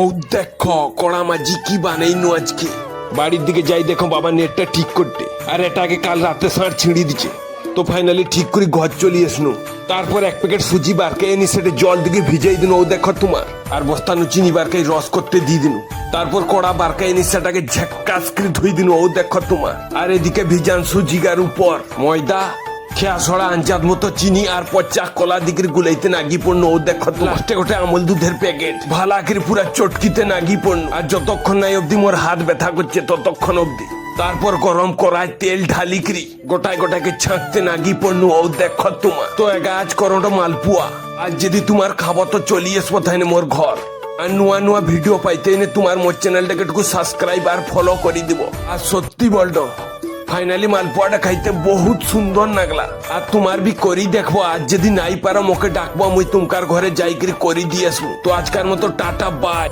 ও দেখো কড়া মাঝি কি বানাইনু আজকে। বাড়ির দিকে যাই দেখো বাবা নেটটা ঠিক করতে, আর এটাকে কাল রাতে সার ছিঁড়ি দিচ্ছে। তো ফাইনালি ঠিক করে ঘর চলে আসনু। তারপর এক প্যাকেট সুজি বারকে এনে সেটা জল দিকে ভিজাই দিন। ও দেখো তোমার আর বস্তানু চিনি বারকাই রস করতে দিয়ে দিন। তারপর কড়া বারকা এনে সেটাকে ঝাক্কাস করে ধুই দিন। ও দেখো তোমার আর এদিকে ভিজান সুজিগার উপর ময়দা, খেয়া ছড়া আঞ্জাদ মতো চিনি আর পচা কলা দিকের গুলাইতে নাগি পড়ল। ও দেখো লাস্টে গোটে আমল দুধের প্যাকেট ভালা করে পুরা চটকিতে নাগি পড়ল। আর যতক্ষণ নাই অব্দি মোর হাত ব্যথা করছে ততক্ষণ অব্দি। তারপর গরম করায় তেল ঢালি করি গোটায় গোটাকে ছাঁকতে নাগি পড়ল। ও দেখো তোমার তো আজ করোটা মালপুয়া। আজ যদি তোমার খাবো তো চলি আসবো তাই মোর ঘর। আর নয়া নয়া ভিডিও পাইতে এনে তোমার মোর চ্যানেলটাকে একটু সাবস্ক্রাইব আর ফলো করে দিব। আর সত্যি বলতো ফাইনালি মালপোয়াটা খাইতে বহুত সুন্দর লাগলা। আর তোমার বি করি দেখবো। আজ যদি নাই পারো মোকে ডাকবো, মুই তোমার ঘরে যাই করি দিয়ে আসবো। তো আজকার মতো টাটা বাই।